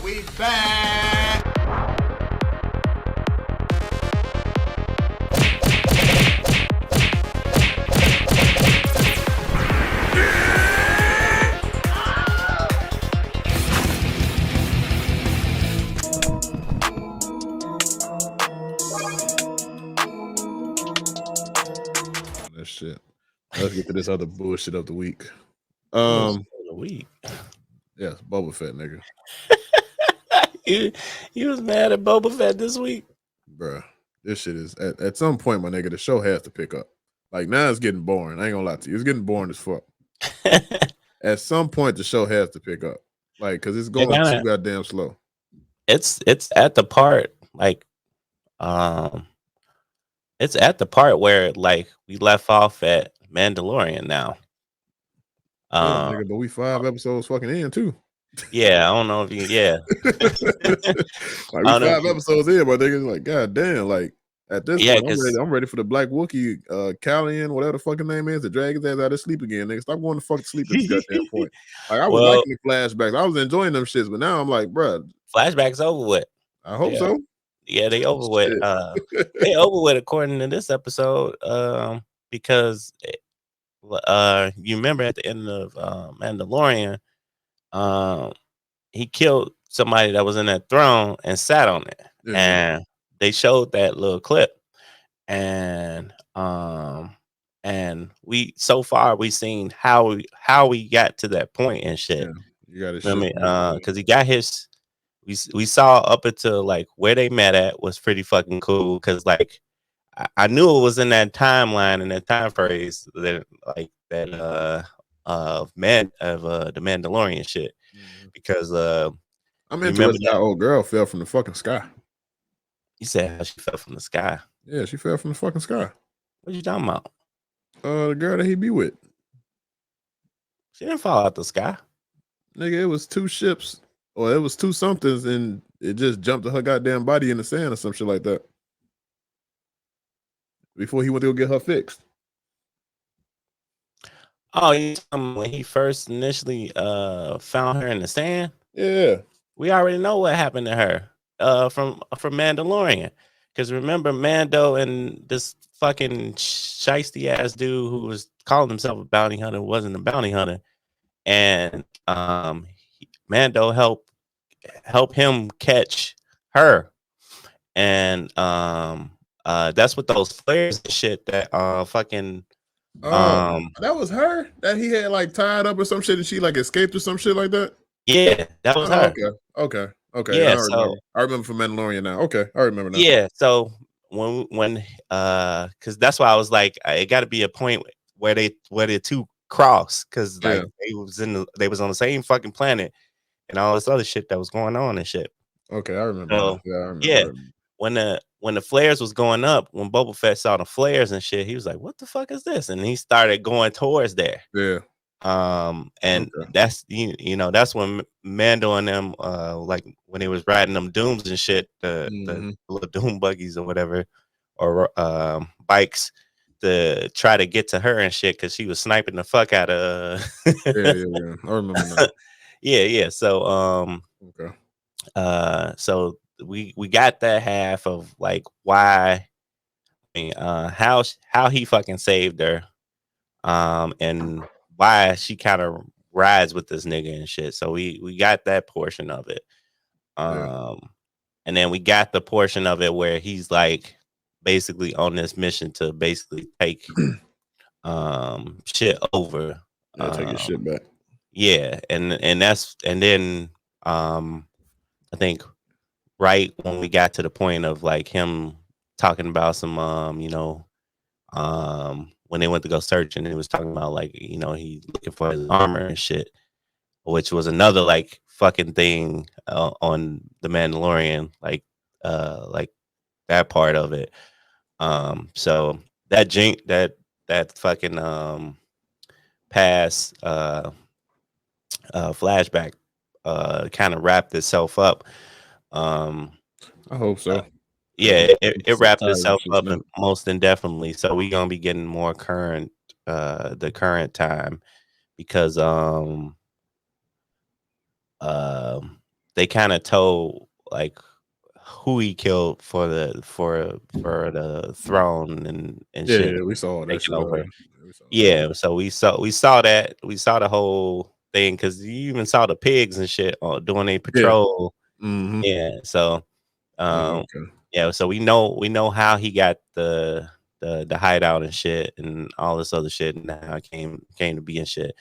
We back. That shit. Let's get to this other bullshit of the week. The Yes, Boba Fett, nigga. you was mad at Boba Fett this week, Bruh. This shit is at some point, my nigga. The show has to pick up. Like now, it's getting boring. I ain't gonna lie to you. It's getting boring as fuck. At some point, the show has to pick up. Like, because it's going too goddamn slow. It's at the part like, it's at the part where like we left off at Mandalorian now. Yeah, nigga, but we 5 episodes fucking in too. Yeah, I don't know if you. Yeah, like we 5 episodes in, but niggas like, god damn, like at this point, I'm ready for the Black Wookiee, Callian, whatever the fucking name is, to drag his ass out of sleep again, nigga. Stop going to fucking sleep at this goddamn point. Like I was liking the flashbacks, I was enjoying them shits, but now I'm like, bruh, flashbacks over with. I hope so. Yeah, they over with. They over with according to this episode, because you remember at the end of Mandalorian, he killed somebody that was in that throne and sat on it, and they showed that little clip, and we so far we seen how we got to that point and shit. Yeah, you got I mean, because he got his. We saw up until like where they met at was pretty fucking cool, because like I knew it was in that timeline and that time phrase that like that the Mandalorian shit, because I'm interested how old girl fell from the fucking sky. You said how she fell from the sky? Yeah, she fell from the fucking sky. What you talking about? The girl that he be with. She didn't fall out the sky. Nigga, it was 2 ships. Or it was 2 somethings, and it just jumped to her goddamn body in the sand or some shit like that. Before he went to go get her fixed. Oh, when he first initially found her in the sand? Yeah. We already know what happened to her from Mandalorian. Because remember, Mando and this fucking shiesty ass dude who was calling himself a bounty hunter wasn't a bounty hunter. And Mando helped him catch her, and that's what those flares and shit that fucking that was her that he had like tied up or some shit, and she like escaped or some shit like that. Yeah, that was her. Okay. Yeah, I remember from Mandalorian now. Okay, I remember now. Yeah, so when because that's why I was like, it got to be a point where the two cross, because like they was on the same fucking planet and all this other shit that was going on and shit. Okay, I remember. So, I remember. When the flares was going up, when Boba Fett saw the flares and shit, he was like, "What the fuck is this?" And he started going towards there. Yeah. And that's you know that's when Mando and them like when they was riding them dooms and shit, the little doom buggies or whatever, or bikes, to try to get to her and shit, because she was sniping the fuck out of yeah. I remember that. yeah. So so we got that half of like why, I mean, how he fucking saved her, and why she kind of rides with this nigga and shit. So we got that portion of it, and then we got the portion of it where he's like basically on this mission to basically take shit over. Take your shit back. Yeah, and then I think right when we got to the point of like him talking about some when they went to go search, and he was talking about like, he looking for his armor and shit, which was another like fucking thing on the Mandalorian, like that part of it. So that fucking past flashback kind of wrapped itself up. I hope so. Yeah, it wrapped itself up most indefinitely. So we're gonna be getting more current, the current time, because the they kind of told like who he killed for the throne and shit. Yeah, we saw that shit Over. Yeah, so we saw the whole thing because you even saw the pigs and shit doing a patrol. Mm-hmm. Yeah, so yeah, so we know how he got the hideout and shit and all this other shit and how it came to be and shit.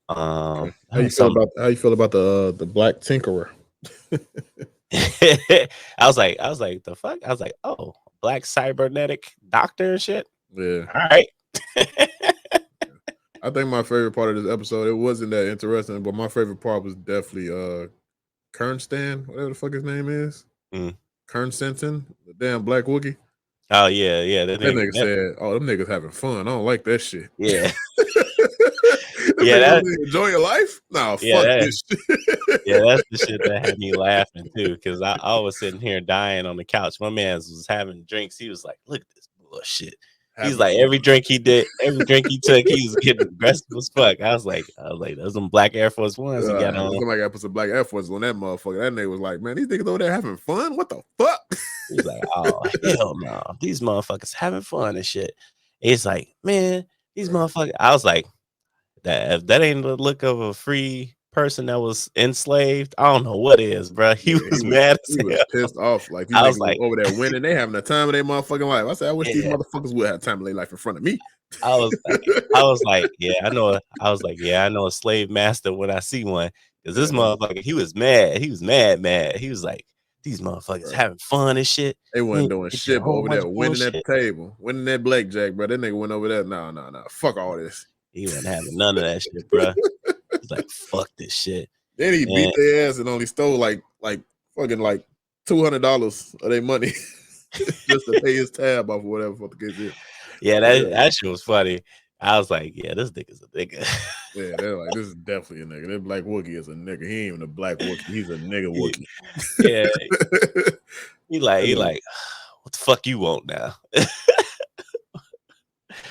How you feel about the Black Tinkerer? I was like, the fuck? I was like, oh, black cybernetic doctor and shit. Yeah. All right. I think my favorite part of this episode, it wasn't that interesting, but my favorite part was definitely Kernstan, whatever the fuck his name is. Kernsenton, the damn Black Wookiee. Oh yeah. That nigga said, "Oh, them niggas having fun. I don't like that shit." Yeah. Yeah, enjoy your life. No, fuck this shit. Yeah, that's the shit that had me laughing too, because I was sitting here dying on the couch. My man was having drinks. He was like, "Look at this bullshit." He's like, every drink he took, he was getting aggressive as fuck. I was like, those some black Air Force Ones he got on. Somebody got to put some black Air Force on that motherfucker. That nigga was like, man, these niggas over there having fun. What the fuck? He's like, oh hell no, these motherfuckers having fun and shit. It's like, man, these motherfuckers. I was like, if that ain't the look of a free person that was enslaved, I don't know what is, bro. He was mad. He was pissed off. Like these niggas like, over there winning, they having the time of their motherfucking life. I said, I wish these motherfuckers would have time of their life in front of me. I was like, yeah, I know. I was like, yeah, I know a slave master when I see one. Because this motherfucker, he was mad. He was mad. He was like, these motherfuckers having fun and shit. They wasn't doing shit, but over there winning at the table, winning that blackjack, bro. That nigga went over there. No. Fuck all this. He wasn't having none of that shit, bro. He's like, fuck this shit. Then he beat their ass and only stole like fucking like $200 of their money just to pay his tab off or whatever fuck the case is. Yeah, that shit was funny. I was like, yeah, this nigga's a nigga. Yeah, they're like, this is definitely a nigga. That Black Wookiee is a nigga. He ain't even a Black Wookiee. He's a nigga Wookiee. Yeah. he like, what the fuck you want now?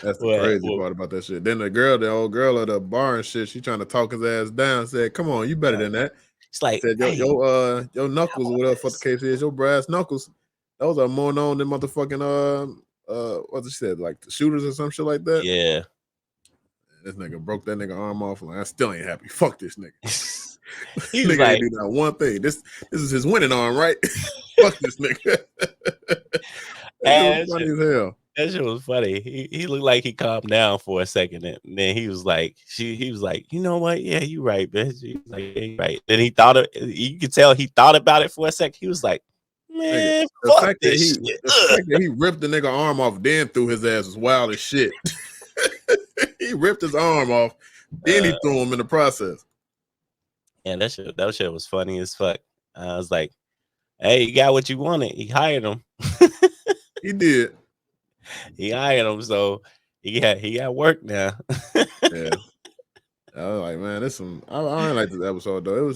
That's the crazy part about that shit. Then the old girl at the bar and shit, she trying to talk his ass down. Said, "Come on, you better than that." It's like, said, your knuckles, or whatever fuck the case is, your brass knuckles, those are more known than motherfucking what she said, like the shooters or some shit like that. Yeah. This nigga broke that nigga arm off. Like, I still ain't happy. Fuck this nigga. He's nigga like, ain't do that one thing. This is his winning arm, right? Fuck this nigga. That was funny as hell. That shit was funny. He looked like he calmed down for a second, and then he was like, he was like, you know what? Yeah, you right, bitch. He was like, yeah, you right. Then you could tell he thought about it for a second. He was like, man, the fact that he ripped the nigga arm off, then threw his ass was wild as shit. He ripped his arm off, then he threw him in the process. And that shit was funny as fuck. I was like, hey, you got what you wanted. He hired him. He did. He hired him, so he got work now. Yeah, I was like, man, this some. I don't like this episode though.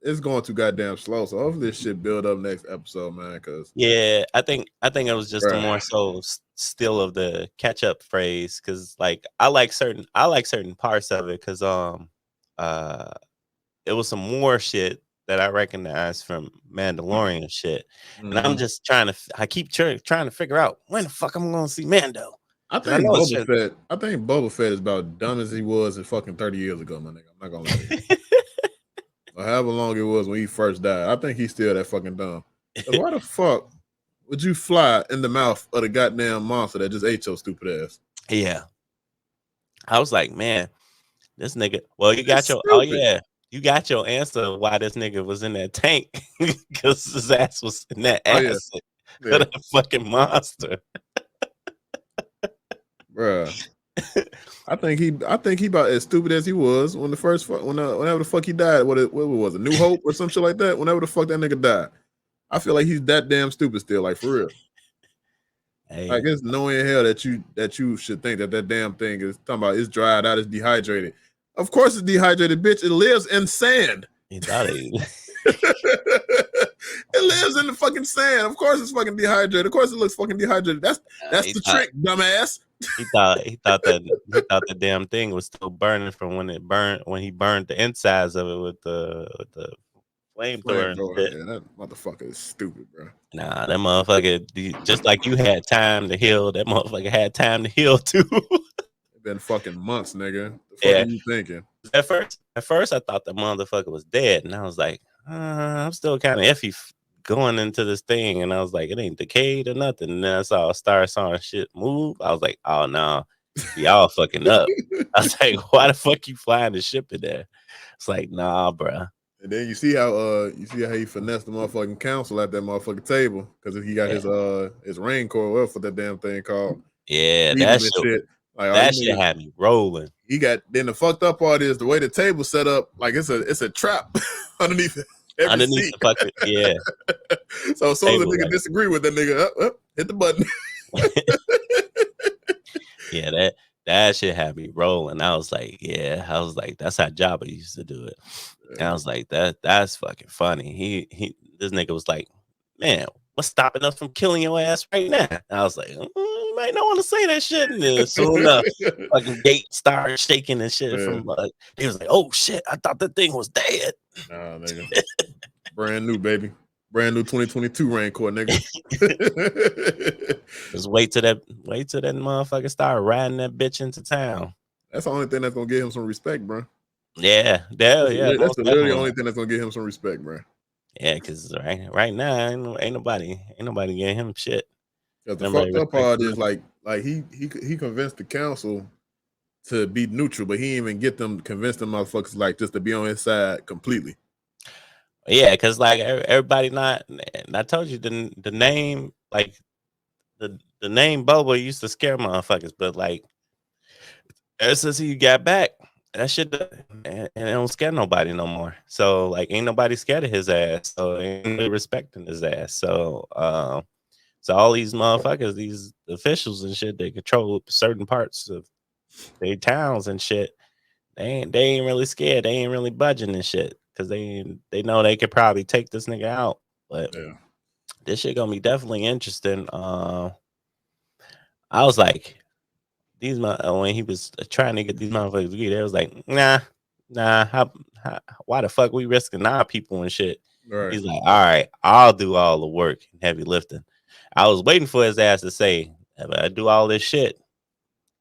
It's going too goddamn slow. So hopefully this shit build up next episode, man. Cause I think it was just more so still of the catch up phrase. Cause like I like certain parts of it. Cause it was some more shit that I recognize from Mandalorian shit. And I'm just I keep trying to figure out when the fuck I'm gonna see Mando. I think Boba Fett is about dumb as he was in fucking 30 years ago, my nigga. I'm not gonna lie. Or however long it was when he first died. I think he's still that fucking dumb. Why the fuck would you fly in the mouth of the goddamn monster that just ate your stupid ass? Yeah. I was like, man, this nigga. Well, you got you got your answer why this nigga was in that tank, because his ass was in that acid for that fucking monster. Bruh. I think he about as stupid as he was when whenever the fuck he died. What was it? New Hope or some shit like that? Whenever the fuck that nigga died. I feel like he's that damn stupid still, like for real. Hey. Like it's no in hell that you should think that damn thing is talking about it's dried out, it's dehydrated. Of course it's dehydrated, bitch. It lives in sand. He thought it lives in the fucking sand. Of course it's fucking dehydrated. Of course it looks fucking dehydrated. That's the trick, dumbass. He thought the damn thing was still burning from when he burned the insides of it with the flamethrower. Yeah, that motherfucker is stupid, bro. Nah, that motherfucker, just like you had time to heal, that motherfucker had time to heal too. It's been fucking months, nigga. The fuck are you thinking? At first, I thought the motherfucker was dead, and I was like, I'm still kind of iffy going into this thing, and I was like, it ain't decayed or nothing. And then I saw shit move. I was like, oh no, y'all fucking up. I was like, why the fuck you flying the ship in there? It's like, nah, bro. And then you see how he finessed the motherfucking council at that motherfucking table because he got his raincoat, whatever for that damn thing called. Yeah, that shit. Like, that shit had me rolling. He got then the fucked up part is the way the table set up, like it's a trap underneath it. Underneath the fucking So as soon as the nigga disagree with that nigga, hit the button. Yeah, that shit had me rolling. I was like, that's how Jabba used to do it. And I was like, that's fucking funny. This nigga was like, man, what's stopping us from killing your ass right now? And I was like, you might not want to say that shit. And then soon enough, fucking gate started shaking and shit. From he was like, oh shit, I thought that thing was dead. Nah, nigga, brand new, baby. Brand new 2022 Raincourt, nigga. Just wait till that motherfucker start riding that bitch into town. That's the only thing that's gonna get him some respect, bro. Yeah. That's literally the only thing that's gonna get him some respect, bro. Yeah, because right now ain't nobody getting him shit. Because the fucked up part is like he convinced the council to be neutral, but he didn't even get them convinced them motherfuckers like just to be on his side completely. Yeah, because like everybody I told you the name, like the name Boba used to scare motherfuckers, but like ever since he got back, that shit and it don't scare nobody no more. So like ain't nobody scared of his ass. So ain't nobody respecting his ass. So so all these motherfuckers, these officials and shit, they control certain parts of their towns and shit. They ain't really scared. They ain't really budging and shit. Cause they know they could probably take this nigga out. But this shit gonna be definitely interesting. I was like, when he was trying to get these motherfuckers to get, they was like, nah. Why the fuck we risking our people and shit? Right. He's like, all right, I'll do all the work and heavy lifting. I was waiting for his ass to say, if I do all this shit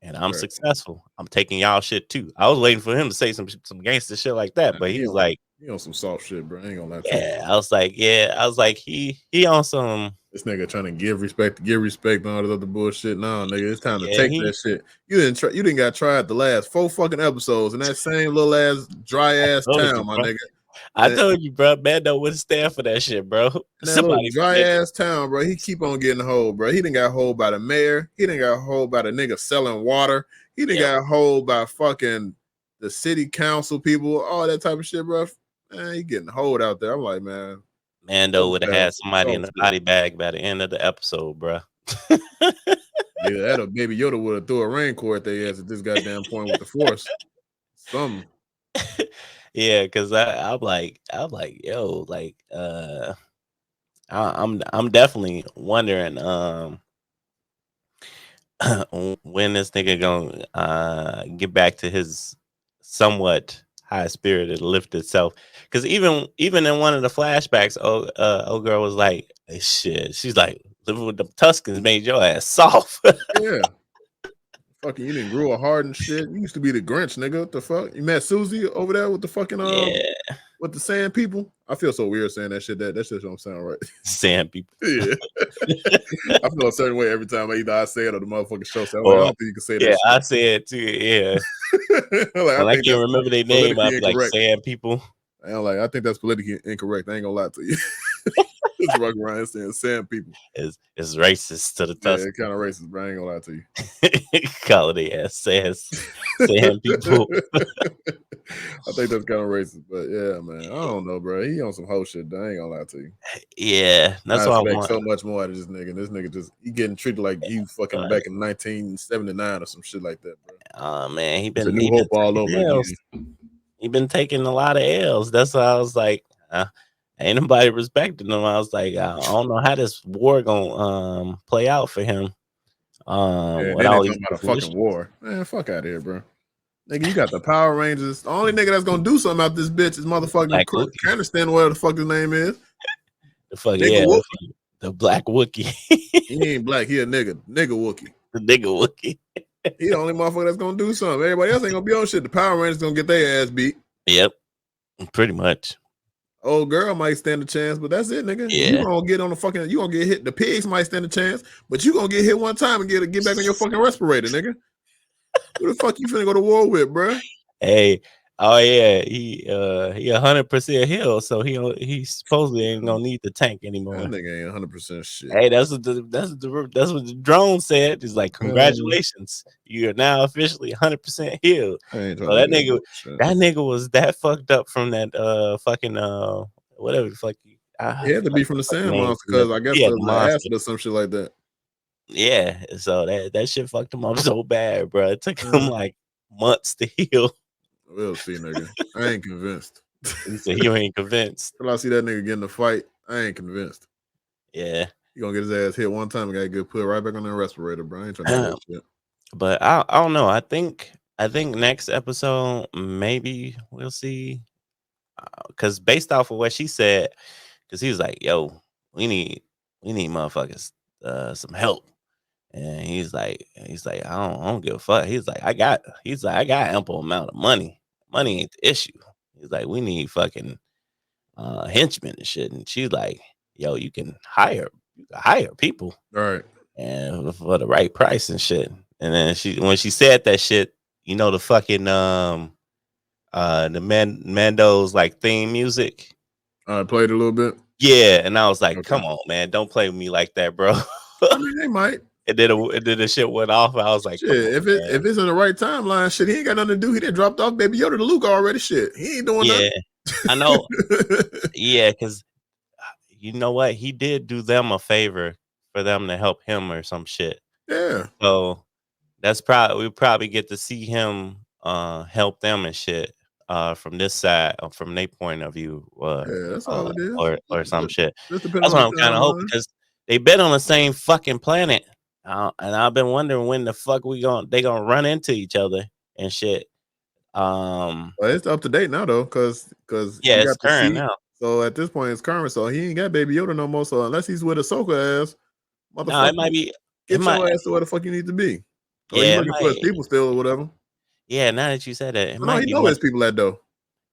and I'm successful, I'm taking y'all shit too. I was waiting for him to say some gangster shit like that, but he was like, he on some soft shit, bro. I ain't gonna lie to you. I was like, he on some. This nigga trying to give respect and all this other bullshit. No, nigga, it's time to take that shit. You didn't got tried the last 4 fucking episodes in that same little ass dry ass town, my nigga. I told you, bro. Mando wouldn't stand for that shit, bro. That little dry ass town, bro. He keep on getting hold, bro. He done got hold by the mayor. He done got hold by the nigga selling water. He done got hold by fucking the city council people, all that type of shit, bro. Man, he getting hold out there. I'm like, man. Mando would have had somebody in the body bag by the end of the episode, bro. Yeah, that Baby Yoda would have threw a raincoat at their ass at this goddamn point with the Force. Something. Yeah, because I'm like, yo, like, I'm definitely wondering, when this nigga gonna get back to his somewhat high spirited lift itself. Because even in one of the flashbacks, old girl was like, hey, shit. She's like, living with the Tuscans made your ass soft. Yeah. Fucking, you didn't grow a hard and shit. You used to be the Grinch, nigga. What the fuck? You met Susie over there with the fucking with the sand people. I feel so weird saying that shit. That shit don't sound right. Sand people. Yeah. I feel a certain way every time either I say it or the motherfucking show. So I don't think you can say that. Yeah, shit. I say it too. Yeah. Like, I can't remember their name. I'd be like sand people. I think that's politically incorrect. I ain't gonna lie to you. It's Rug Ryan saying sand people. It's racist to the Tuscans. Yeah, it's kind of racist, bro. I ain't gonna lie to you. Call it ass sand people. I think that's kind of racist, but yeah, man. I don't know, bro. He on some whole shit. I ain't gonna lie to you. Yeah, that's why I want so much more out of this nigga. This nigga just he getting treated like he fucking back in 1979 or some shit like that, bro. Oh man, he been New Hope all over again. He been taking a lot of L's. That's why I was like, ain't nobody respecting him. I was like, I don't know how this war gonna play out for him. With all these about a fucking war, man. Fuck out of here, bro. Nigga, you got the Power Rangers. The only nigga that's gonna do something out this bitch is motherfucking Canniston, whatever the fuck his name is. The fuck Wookie. The Black Wookie. He ain't black. He a nigga. Nigga Wookie. The nigga Wookie. He the only motherfucker that's gonna do something. Everybody else ain't gonna be on shit. The Power Rangers gonna get their ass beat. Yep, pretty much. Old girl might stand a chance, but that's it, nigga. Yeah. You gonna get on the fucking. You gonna get hit. The pigs might stand a chance, but you gonna get hit one time and get back on your fucking respirator, nigga. Who the fuck you finna go to war with, bro? Hey, oh yeah, he 100% healed, so he supposedly ain't gonna need the tank anymore. That nigga ain't 100% shit. Hey, that's what the drone said. It's like, congratulations, you are now officially 100% healed. So that nigga was that fucked up from that fucking whatever the fuck. He had to be from the sand monster because I guess the acid or some shit like that. Yeah, so that shit fucked him up so bad, bro. It took him like months to heal. We'll see, nigga. I ain't convinced. He said you ain't convinced. Till I see that nigga get in the fight, I ain't convinced. Yeah, he gonna get his ass hit one time and gotta get put right back on the respirator, bro. I ain't trying to do that shit. But I don't know. I think next episode maybe we'll see. Because based off of what she said, because he was like, "Yo, we need motherfuckers some help." And he's like, I don't give a fuck. He's like, I got ample amount of money. Money ain't the issue. He's like, we need fucking henchmen and shit. And she's like, yo, you can hire people, right? And for the right price and shit. And then when she said that shit, you know, the fucking the Mando's like theme music. I played a little bit. Yeah, and I was like, come on, man, don't play with me like that, bro. I mean, they might. And then the shit went off. I was like, shit, if it's in the right timeline, shit, he ain't got nothing to do. He done dropped off Baby Yoda to Luke already. Shit, he ain't doing nothing. I know. Yeah, because you know what? He did do them a favor for them to help him or some shit. Yeah. So that's we probably get to see him help them and shit from this side, from their point of view. Yeah, that's all it is. Or some shit. That's what I'm kind of hoping, because they've been on the same fucking planet. And I've been wondering when the fuck they gonna run into each other and shit. Well, it's up to date now though, because it's current now. So at this point, it's current. So he ain't got Baby Yoda no more. So unless he's with Ahsoka ass, motherfucker, no, it might be. Get your ass to where the fuck you need to be. Or you looking for his people still or whatever. Yeah, now that you said that, he know his people at though.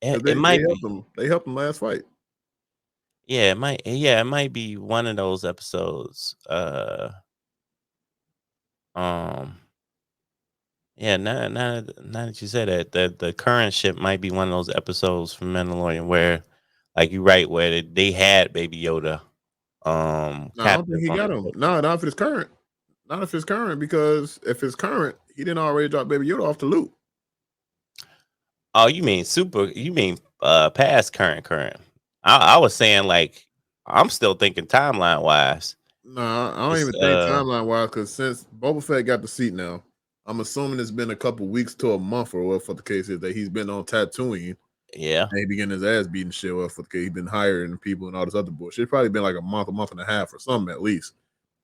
It might be. They helped him last fight. Yeah, it might. Yeah, it might be one of those episodes. Yeah, now that you said that, the current shit might be one of those episodes from Mandalorian where, like, you're right, where they had Baby Yoda. No, I don't think he got him. No, not if it's current. Not if it's current, because if it's current, he didn't already drop Baby Yoda off the loop. Oh, you mean past current? I was saying, like, I'm still thinking timeline wise. No, I don't even think timeline wise, because since Boba Fett got the seat now, I'm assuming it's been a couple weeks to a month or whatever the case is that he's been on Tatooine. Yeah. And he be getting his ass beaten shit for the case. He's been hiring people and all this other bullshit. It's probably been like a month and a half or something at least.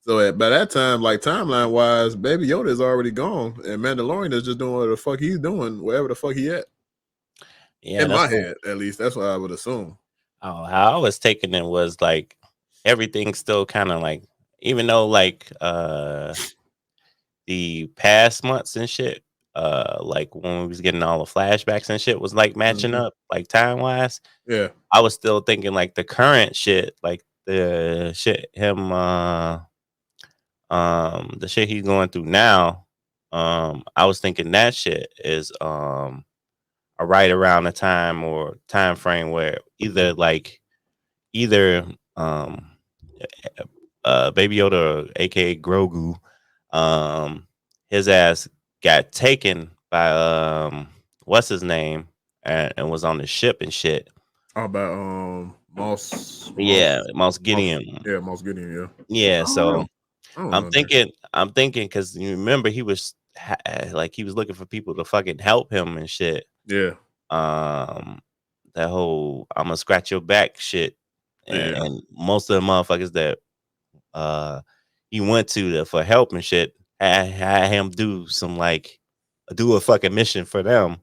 So by that time, like timeline wise, Baby Yoda is already gone, and Mandalorian is just doing what the fuck he's doing, wherever the fuck he at. Yeah, in my head, at least that's what I would assume. Oh, how I was taking it was like everything's still kind of like, even though like the past months and shit, like when we was getting all the flashbacks and shit was like matching up like time wise. Yeah, I was still thinking like the current shit, like the shit the shit he's going through now. I was thinking that shit is right around the time or time frame where either Baby Yoda, aka Grogu, his ass got taken by what's his name, and was on the ship and shit. How about Moss? Yeah, Moss Gideon. Moss Gideon. Yeah. So I'm thinking because you remember he was like he was looking for people to fucking help him and shit. Yeah. That whole I'm gonna scratch your back shit, and most of the motherfuckers that he went to for help and shit had him do some like do a fucking mission for them.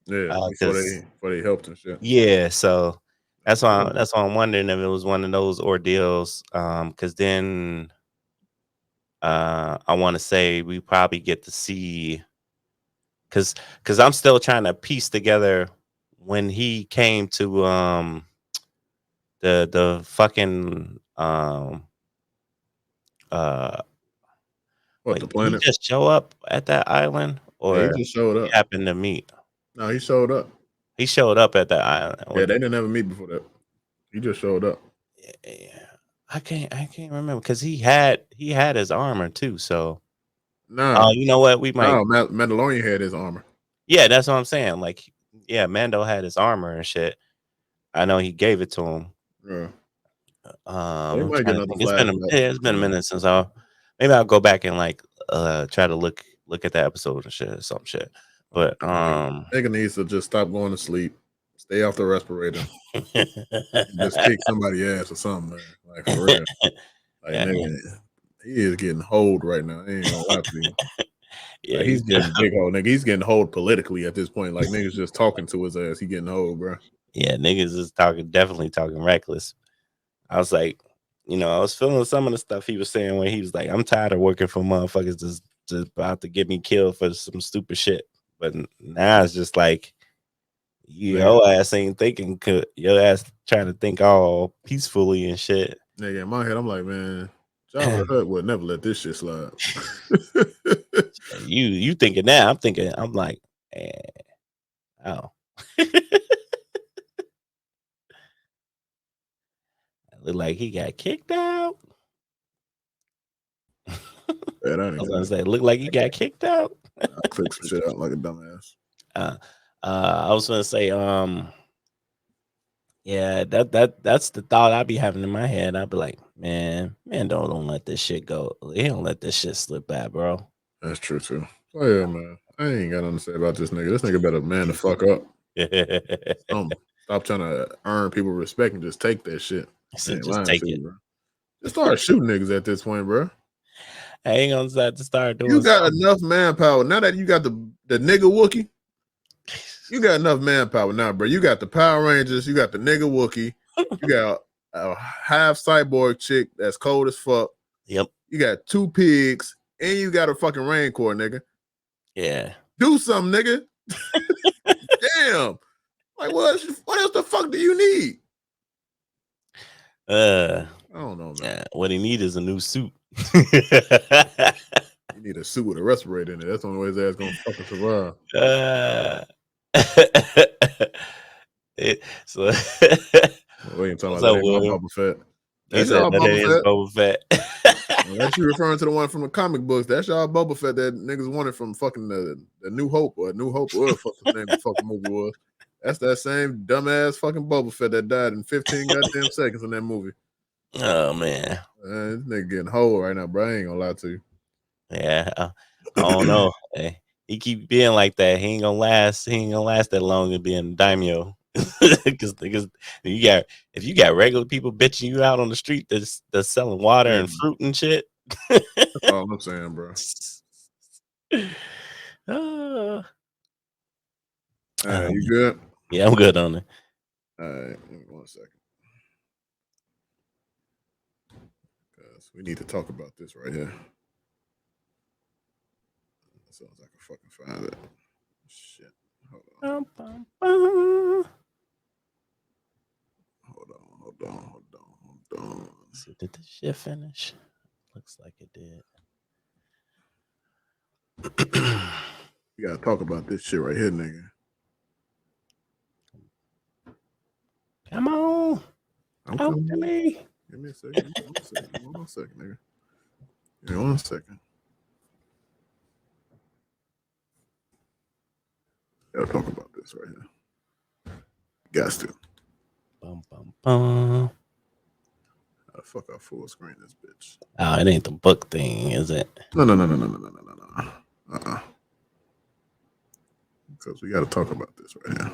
Yeah, before they helped and shit. Yeah, so that's why I'm wondering if it was one of those ordeals. Because then I want to say we probably get to see, because I'm still trying to piece together when he came to the fucking what, the planet? He just show up at that island, or he just showed up. Happened to meet? No, he showed up. He showed up at that island. Yeah, they didn't ever meet before that. He just showed up. Yeah, I can't remember, because he had his armor too. So no, you know what? We might. No, Mandalorian had his armor. Yeah, that's what I'm saying. Like, yeah, Mando had his armor and shit. I know he gave it to him. Yeah. It's been a minute since maybe I'll go back and like try to look at that episode and shit or some shit. But nigga needs to just stop going to sleep, stay off the respirator, just kick somebody's ass or something, man. Like, for real. Like, nigga, he is getting hold right now. I ain't gonna lie to you. Yeah, like, he's getting big hold, nigga. He's getting hold politically at this point. Like, niggas just talking to his ass. He getting hold, bro. Yeah, niggas is definitely talking reckless. I was like, I was feeling some of the stuff he was saying when he was like, I'm tired of working for motherfuckers just about to get me killed for some stupid shit. But now it's just like, your ass ain't thinking, your ass trying to think all peacefully and shit. Nigga, in my head, I'm like, man, Jabba the Hutt would never let this shit slide. You thinking that? I'm like, oh. Look like he got kicked out. Man, I was gonna say, look like he got kicked out. I clicked some shit out like a dumbass. I was gonna say, yeah, that's the thought I'd be having in my head. I'd be like, man, don't let this shit go. He don't let this shit slip by, bro. That's true too. Oh yeah, man. I ain't got nothing to say about this nigga. This nigga better man the fuck up. Stop trying to earn people respect and just take that shit. Just take it, bro. Just start shooting niggas at this point, bro. I ain't gonna start doing. You got enough manpower now that you got the nigga Wookiee. You got enough manpower now, bro. You got the Power Rangers. You got the nigga Wookiee. You got a half cyborg chick that's cold as fuck. Yep. You got 2 pigs, and you got a fucking Rain Corps, nigga. Yeah. Do something, nigga. Damn. Like, what else the fuck do you need? I don't know, man. What he need is a new suit. You need a suit with a respirator in it. That's the only way his ass gonna fucking survive. So we ain't talking about Boba Fett. That's y'all Boba Fett. That's you referring to the one from the comic books. That's y'all Boba Fett that niggas wanted from fucking the New Hope, whatever the fuck the name of the fucking movie was. That's that same dumbass fucking Boba Fett that died in 15 goddamn seconds in that movie. Oh man, this nigga getting whole right now, bro. I ain't gonna lie to you. Yeah, I don't know. He keep being like that. He ain't gonna last that long and being daimyo. Because if you got regular people bitching you out on the street that's selling water and fruit and shit. That's all I'm saying, bro. You good? Yeah, I'm good on it. All right, give me 1 second. Because we need to talk about this right here. That sounds like I fucking find it. Shit. Hold on. Hold on. So did this shit finish? Looks like it did. You gotta talk about this shit right here, nigga. Come on. Talk to me. Give me a second. Hold on a second, nigga. Give me 1 second. Gotta talk about this right here. Got to. How the fuck I full screen this bitch? Oh, it ain't the book thing, is it? No. Because we gotta talk about this right here.